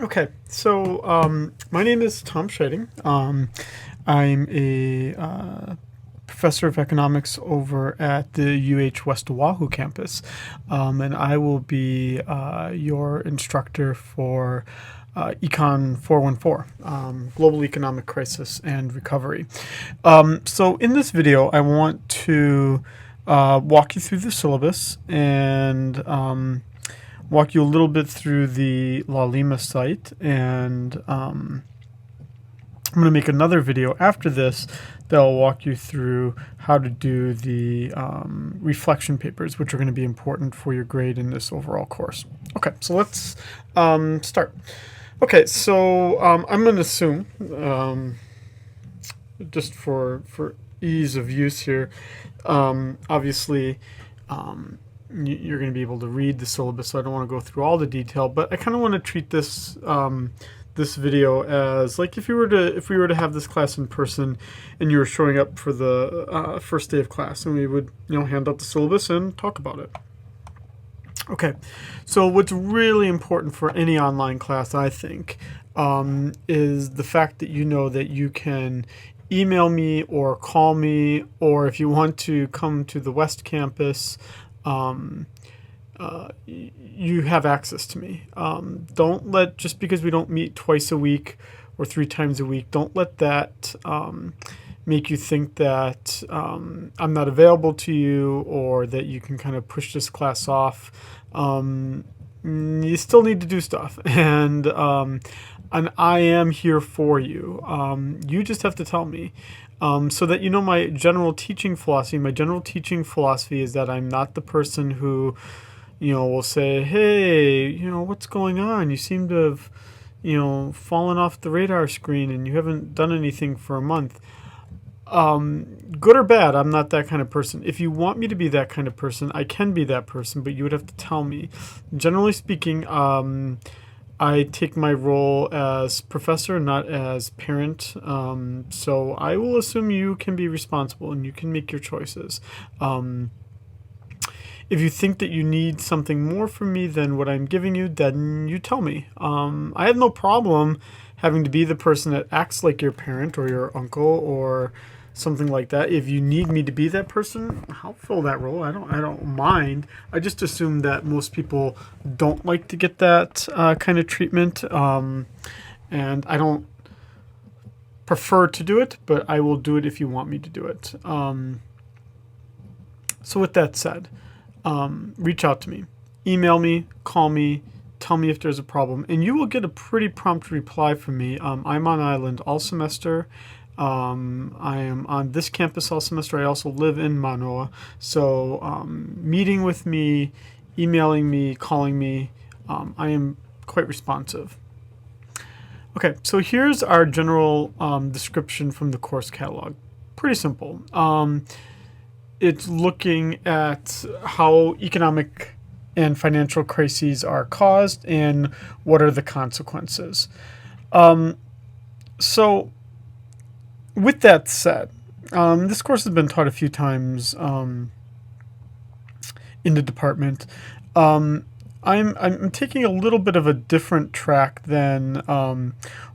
Okay, so my name is Tom Scheiding. I'm a professor of economics over at the UH West Oahu campus, and I will be your instructor for Econ 414, Global Economic Crisis and Recovery. So in this video, I want to walk you through the syllabus and walk you a little bit through the LaLima site, and I'm going to make another video after this that will walk you through how to do the reflection papers, which are going to be important for your grade in this overall course. Okay, so let's start. Okay, so I'm going to assume, just for ease of use here, obviously you're going to be able to read the syllabus, so I don't want to go through all the detail, but I kind of want to treat this this video as like if we were to have this class in person and you were showing up for the first day of class, and we would hand out the syllabus and talk about it. Okay, so what's really important for any online class, I think, is the fact that you know that you can email me or call me, or if you want to come to the West Campus, you have access to me. Don't let, just because we don't meet twice a week or 3 times a week, don't let that make you think that I'm not available to you, or that you can kind of push this class off. You still need to do stuff, and I am here for you. You just have to tell me. So that you know my general teaching philosophy. My general teaching philosophy is that I'm not the person who, will say, hey, what's going on? You seem to have, fallen off the radar screen and you haven't done anything for a month. Good or bad, I'm not that kind of person. If you want me to be that kind of person, I can be that person, but you would have to tell me. Generally speaking, I take my role as professor, not as parent. So I will assume you can be responsible and you can make your choices. If you think that you need something more from me than what I'm giving you, then you tell me. I have no problem having to be the person that acts like your parent or your uncle or something like that. If you need me to be that person, I'll fill that role. I don't mind. I just assume that most people don't like to get that kind of treatment, and I don't prefer to do it, but I will do it if you want me to do it. So with that said, reach out to me, email me, call me, tell me if there's a problem, and you will get a pretty prompt reply from me. I'm on island all semester. I am on this campus all semester. I also live in Manoa. So meeting with me, emailing me, calling me, I am quite responsive. Okay, so here's our general description from the course catalog. Pretty simple. It's looking at how economic and financial crises are caused and what are the consequences. So with that said, this course has been taught a few times in the department. I'm taking a little bit of a different track than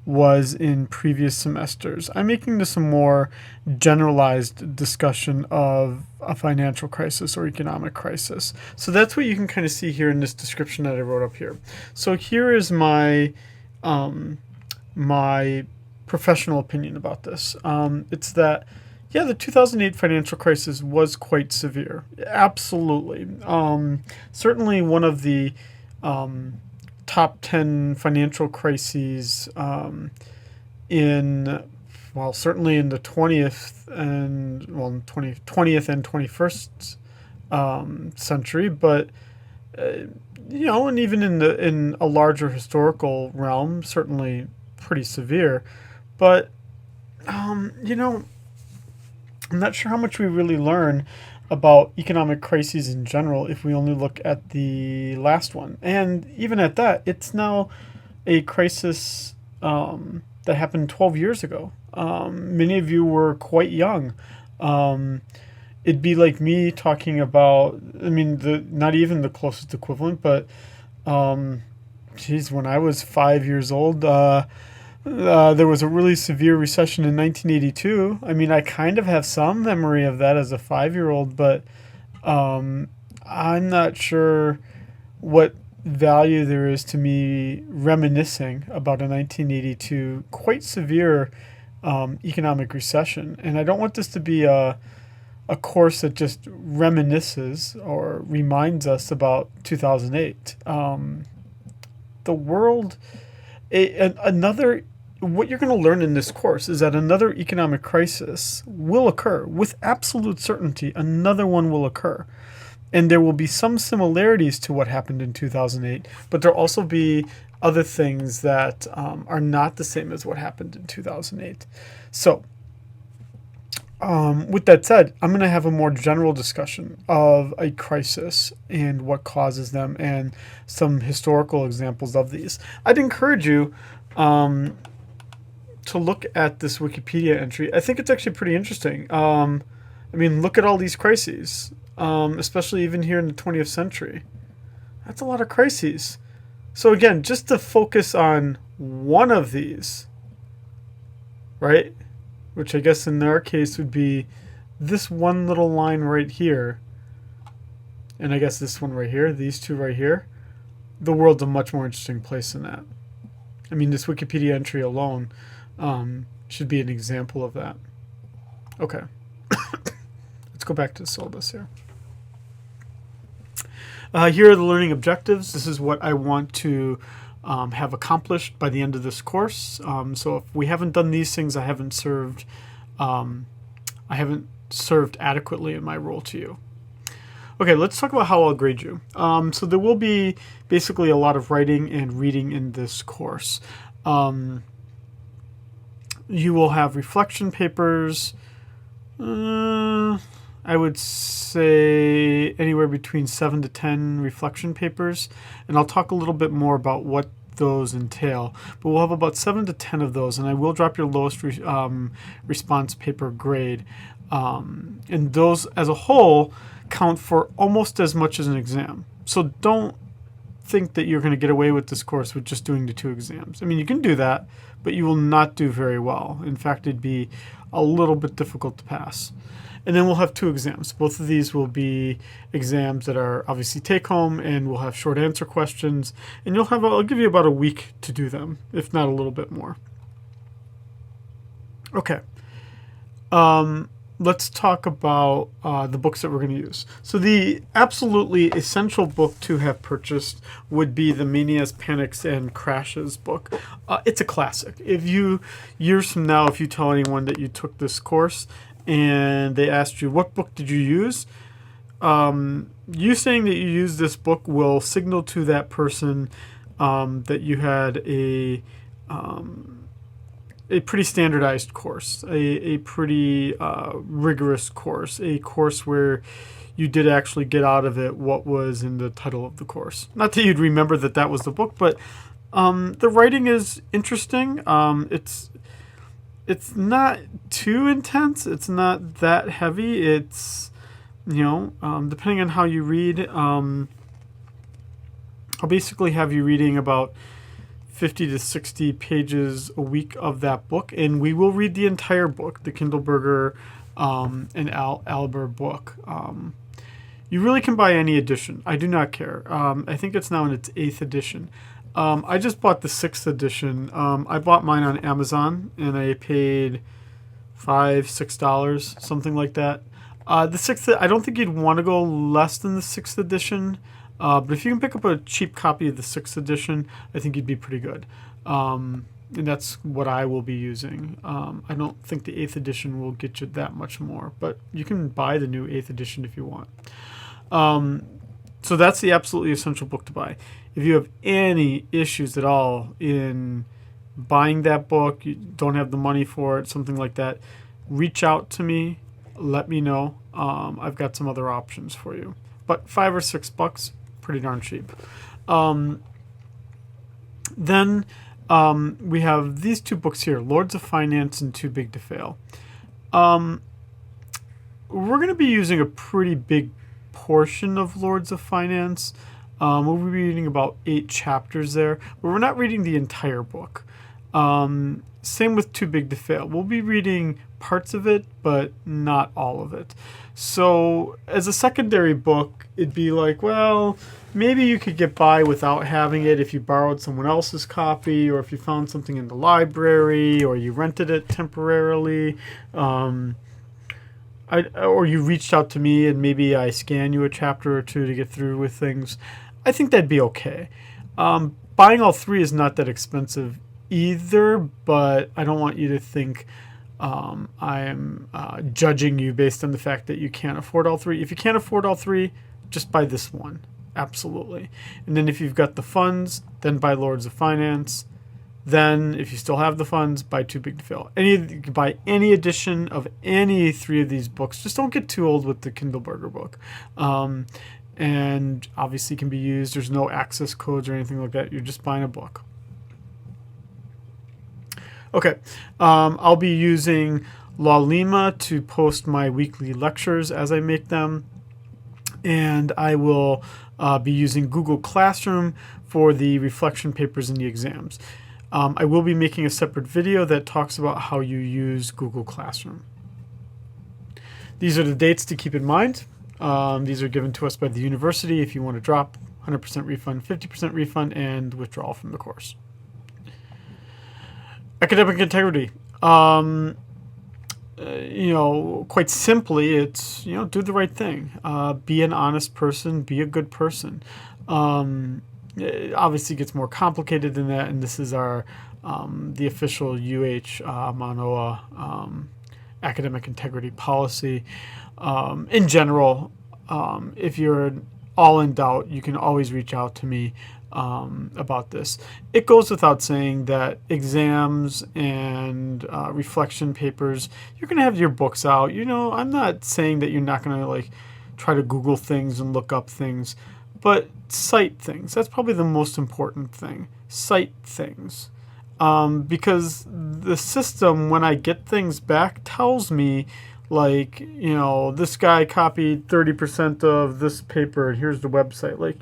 was in previous semesters. I'm making this a more generalized discussion of a financial crisis or economic crisis. So that's what you can kind of see here in this description that I wrote up here. So here is my my professional opinion about this. It's that, yeah, the 2008 financial crisis was quite severe. Absolutely. Certainly one of the top 10 financial crises in, well, certainly in the 20th and, well, 20th and 21st century, but and even in a larger historical realm, certainly pretty severe. But I'm not sure how much we really learn about economic crises in general if we only look at the last one. And even at that, it's now a crisis that happened 12 years ago. Many of you were quite young. It'd be like me talking about, not even the closest equivalent, but geez, when I was 5 years old, there was a really severe recession in 1982. I mean, I kind of have some memory of that as a 5-year-old, but um, I'm not sure what value there is to me reminiscing about a 1982 quite severe economic recession. And I don't want this to be a course that just reminisces or reminds us about 2008. The world, another, what you're going to learn in this course is that another economic crisis will occur with absolute certainty. Another one will occur. And there will be some similarities to what happened in 2008, but there'll also be other things that are not the same as what happened in 2008. So, with that said, I'm going to have a more general discussion of a crisis and what causes them and some historical examples of these. I'd encourage you to look at this Wikipedia entry. I think it's actually pretty interesting. I mean, look at all these crises, especially even here in the 20th century. That's a lot of crises. So again, just to focus on one of these, right? Which I guess in our case would be this one little line right here. And I guess this one right here, these two right here. The world's a much more interesting place than that. I mean, this Wikipedia entry alone should be an example of that. Okay. Let's go back to the syllabus here. Here are the learning objectives. This is what I want to have accomplished by the end of this course. So if we haven't done these things, I haven't served adequately in my role to you. Okay, let's talk about how I'll grade you. So there will be basically a lot of writing and reading in this course. You will have reflection papers. I would say anywhere between 7 to 10 reflection papers, and I'll talk a little bit more about what those entail. But we'll have about 7 to 10 of those, and I will drop your lowest response paper grade. And those as a whole count for almost as much as an exam. So don't think that you're going to get away with this course with just doing the 2 exams. I mean, you can do that, but you will not do very well. In fact, it'd be a little bit difficult to pass. And then we'll have 2 exams. Both of these will be exams that are obviously take home, and we'll have short answer questions. And I'll give you about a week to do them, if not a little bit more. Okay. Let's talk about the books that we're going to use. So the absolutely essential book to have purchased would be the Manias, Panics, and Crashes book. It's a classic. Years from now, if you tell anyone that you took this course and they asked you, what book did you use? You saying that you used this book will signal to that person that you had a pretty standardized course, a pretty rigorous course, a course where you did actually get out of it what was in the title of the course. Not that you'd remember that was the book, but the writing is interesting. It's not too intense. It's not that heavy. It's, depending on how you read, I'll basically have you reading about 50 to 60 pages a week of that book, and we will read the entire book, the Kindleberger and Albert book. You really can buy any edition. I do not care. I think it's now in its 8th edition. I just bought the 6th edition. I bought mine on Amazon, and I paid $5-6, something like that. The 6th, I don't think you'd want to go less than the 6th edition. But if you can pick up a cheap copy of the 6th edition, I think you'd be pretty good. And that's what I will be using. I don't think the 8th edition will get you that much more, but you can buy the new 8th edition if you want. So that's the absolutely essential book to buy. If you have any issues at all in buying that book, you don't have the money for it, something like that, reach out to me, let me know. I've got some other options for you. But $5 or $6, pretty darn cheap. Then we have these 2 books here, Lords of Finance and Too Big to Fail. We're going to be using a pretty big portion of Lords of Finance. We'll be reading about 8 chapters there, but we're not reading the entire book. Same with Too Big to Fail. We'll be reading parts of it, but not all of it. So as a secondary book, it'd be like, well, maybe you could get by without having it if you borrowed someone else's copy, or if you found something in the library, or you rented it temporarily. Or you reached out to me and maybe I scan you a chapter or two to get through with things. I think that'd be okay. Buying all 3 is not that expensive either, but I don't want you to think I am judging you based on the fact that you can't afford all 3. If you can't afford all 3, just buy this one. Absolutely. And then if you've got the funds, then buy Lords of Finance. Then, if you still have the funds, buy Too Big to Fail. You can buy any edition of any 3 of these books. Just don't get too old with the Kindleberger book. And obviously can be used. There's no access codes or anything like that. You're just buying a book. Okay. I'll be using Laulima to post my weekly lectures as I make them. And I will be using Google Classroom for the reflection papers and the exams. I will be making a separate video that talks about how you use Google Classroom. These are the dates to keep in mind. These are given to us by the university if you want to drop. 100% refund, 50% refund, and withdrawal from the course. Academic integrity. Quite simply, it's, do the right thing. Be an honest person. Be a good person. It obviously gets more complicated than that, and this is our the official Manoa academic integrity policy. In general, if you're all in doubt, you can always reach out to me about this. It goes without saying that exams and reflection papers, you're going to have your books out. I'm not saying that you're not going to try to Google things and look up things. But cite things. That's probably the most important thing. Cite things. Because the system, when I get things back, tells me, this guy copied 30% of this paper and here's the website.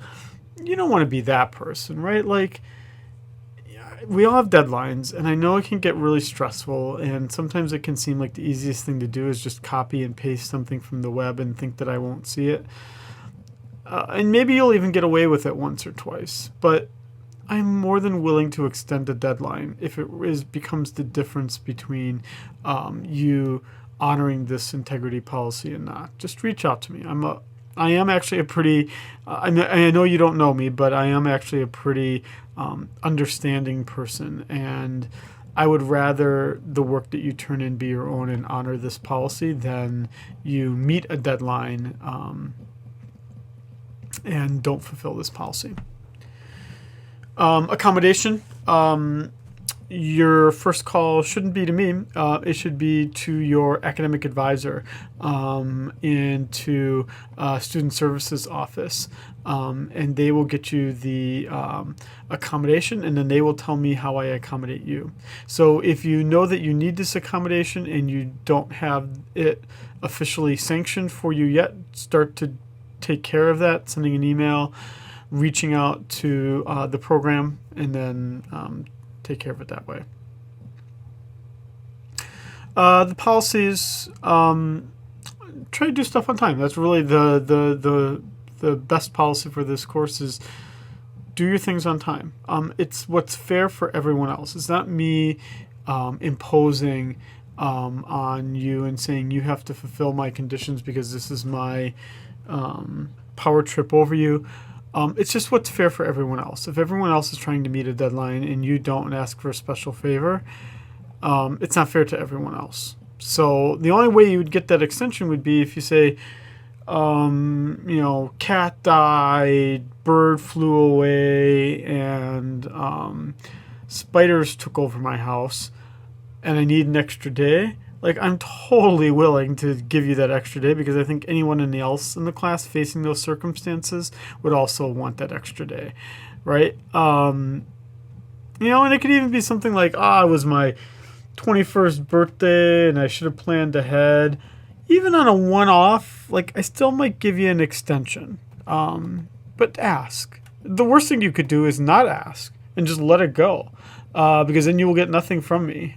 You don't want to be that person, right? We all have deadlines, and I know it can get really stressful, and sometimes it can seem like the easiest thing to do is just copy and paste something from the web and think that I won't see it. And maybe you'll even get away with it once or twice, but I'm more than willing to extend a deadline if it becomes the difference between you honoring this integrity policy and not. Just reach out to me. I am actually a pretty, I know you don't know me, but I am actually a pretty understanding person, and I would rather the work that you turn in be your own and honor this policy than you meet a deadline and don't fulfill this policy. Accommodation. Your first call shouldn't be to me. It should be to your academic advisor and to student services office. And they will get you the accommodation, and then they will tell me how I accommodate you. So if you know that you need this accommodation and you don't have it officially sanctioned for you yet, start to take care of that, sending an email, reaching out to the program, and then take care of it that way. The policies, try to do stuff on time. That's really the best policy for this course is do your things on time. It's what's fair for everyone else. It's not me imposing on you and saying you have to fulfill my conditions because this is my power trip over you. It's just what's fair for everyone else. If everyone else is trying to meet a deadline and you don't and ask for a special favor, it's not fair to everyone else. So the only way you would get that extension would be if you say, cat died, bird flew away, and spiders took over my house, and I need an extra day. I'm totally willing to give you that extra day because I think anyone else in the class facing those circumstances would also want that extra day, right? And it could even be something like, it was my 21st birthday and I should have planned ahead. Even on a one-off, I still might give you an extension. But ask. the worst thing you could do is not ask and just let it go, because then you will get nothing from me.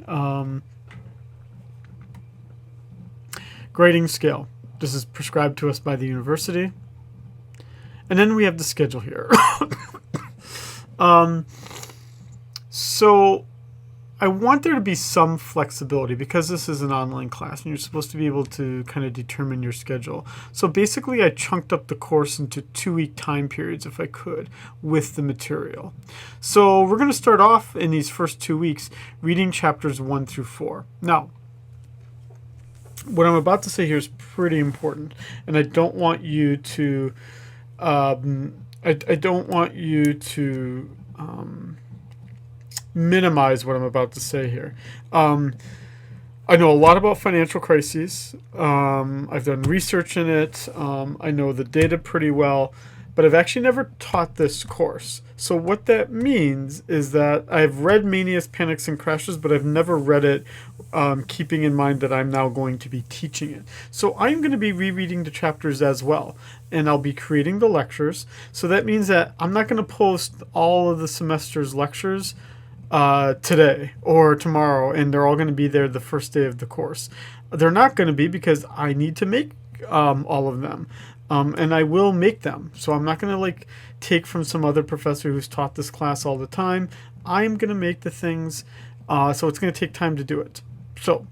Grading scale. This is prescribed to us by the university. And then we have the schedule here. So I want there to be some flexibility because this is an online class and you're supposed to be able to kind of determine your schedule. So basically I chunked up the course into 2-week time periods if I could with the material. So we're going to start off in these first 2 weeks reading chapters 1 through 4. Now, what I'm about to say here is pretty important, and I don't want you to I don't want you to minimize what I'm about to say here. I know a lot about financial crises. I've done research in it. I know the data pretty well, but I've actually never taught this course. So what that means is that I've read Manias, Panics, and Crashes, but I've never read it keeping in mind that I'm now going to be teaching it. So I'm going to be rereading the chapters as well, and I'll be creating the lectures. So that means that I'm not going to post all of the semester's lectures today or tomorrow, and they're all going to be there the first day of the course. They're not going to be because I need to make all of them. And I will make them. So I'm not going to take from some other professor who's taught this class all the time. I'm going to make the things, so it's going to take time to do it. So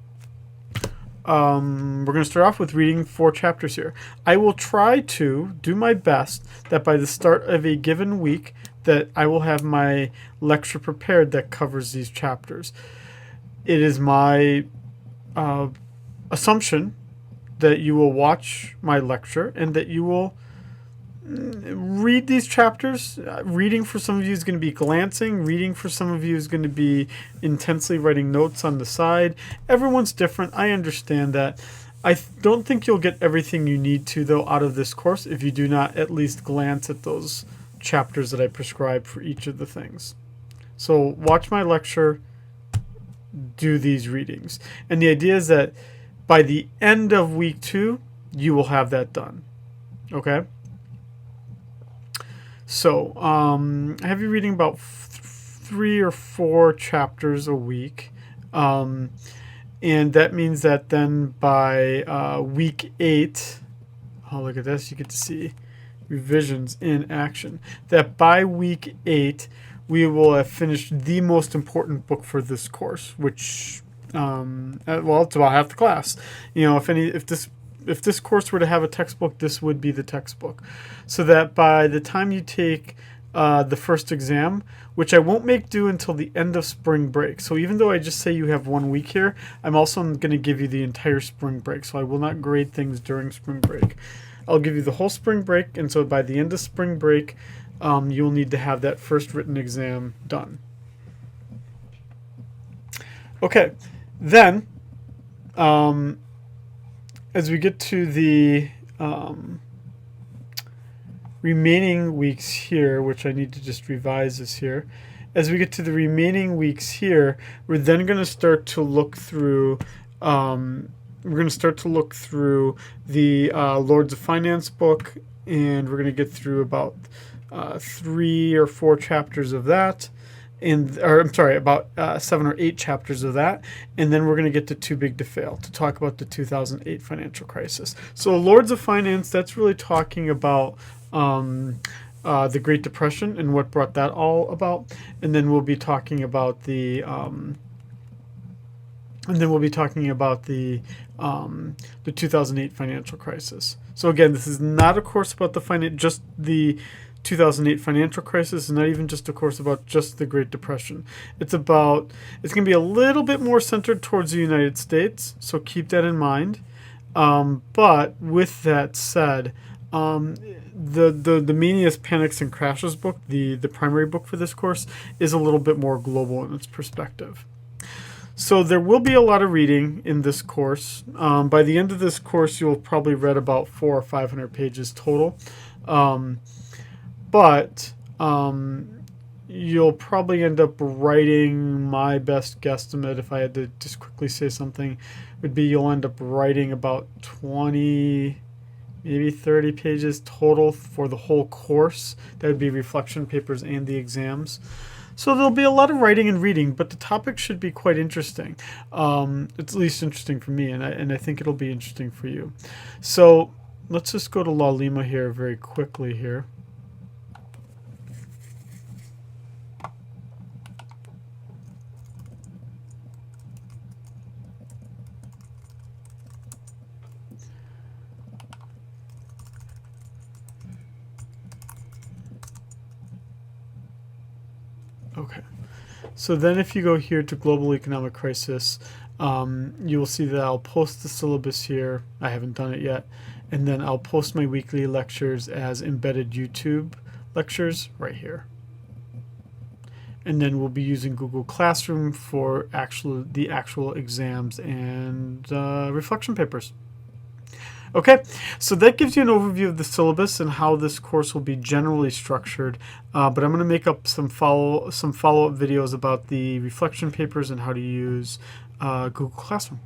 we're going to start off with reading 4 chapters here. I will try to do my best that by the start of a given week that I will have my lecture prepared that covers these chapters. It is my assumption that you will watch my lecture and that you will read these chapters. Reading for some of you is going to be glancing. Reading for some of you is going to be intensely writing notes on the side. Everyone's different. I understand that. I don't think you'll get everything you need to, though, out of this course if you do not at least glance at those chapters that I prescribe for each of the things. So watch my lecture, do these readings. And the idea is that by the end of week 2, you will have that done. Okay? So, I have you reading about 3 or 4 chapters a week. And that means that then by week 8, oh, look at this, you get to see revisions in action. That by week 8, we will have finished the most important book for this course, which, well, it's about half the class. You know, if this course were to have a textbook, this would be the textbook. So that by the time you take the first exam, which I won't make due until the end of spring break. So even though I just say you have 1 week here, I'm also going to give you the entire spring break. So I will not grade things during spring break. I'll give you the whole spring break, and so by the end of spring break, you'll need to have that first written exam done. Okay, then, as we get to the remaining weeks here, which I need to just revise this here. As we get to the remaining weeks here, we're then going to start to look through the Lords of Finance book, and we're going to get through about 3 or 4 chapters of that. About 7 or 8 chapters of that, and then we're going to get to Too Big to Fail to talk about the 2008 financial crisis. So Lords of Finance, that's really talking about the Great Depression and what brought that all about, and then we'll be talking about the 2008 financial crisis. So again, this is not a course about just the 2008 financial crisis. It's not even just a course about just the Great Depression. It's going to be a little bit more centered towards the United States, so keep that in mind. But with that said, the Manias, Panics, and Crashes book, the primary book for this course, is a little bit more global in its perspective. So there will be a lot of reading in this course. By the end of this course, you'll probably read about 400 or 500 pages total. But you'll probably end up writing, my best guesstimate, if I had to just quickly say something, would be you'll end up writing about 20 maybe 30 pages total for the whole course. That would be reflection papers and the exams. So there'll be a lot of writing and reading, but the topic should be quite interesting. It's at least interesting for me, and I think it'll be interesting for you. So let's just go to Laulima here very quickly here. Okay. So then if you go here to Global Economic Crisis, you will see that I'll post the syllabus here. I haven't done it yet. And then I'll post my weekly lectures as embedded YouTube lectures right here. And then we'll be using Google Classroom for the actual exams and reflection papers. Okay, so that gives you an overview of the syllabus and how this course will be generally structured. But I'm going to make up some follow-up videos about the reflection papers and how to use Google Classroom.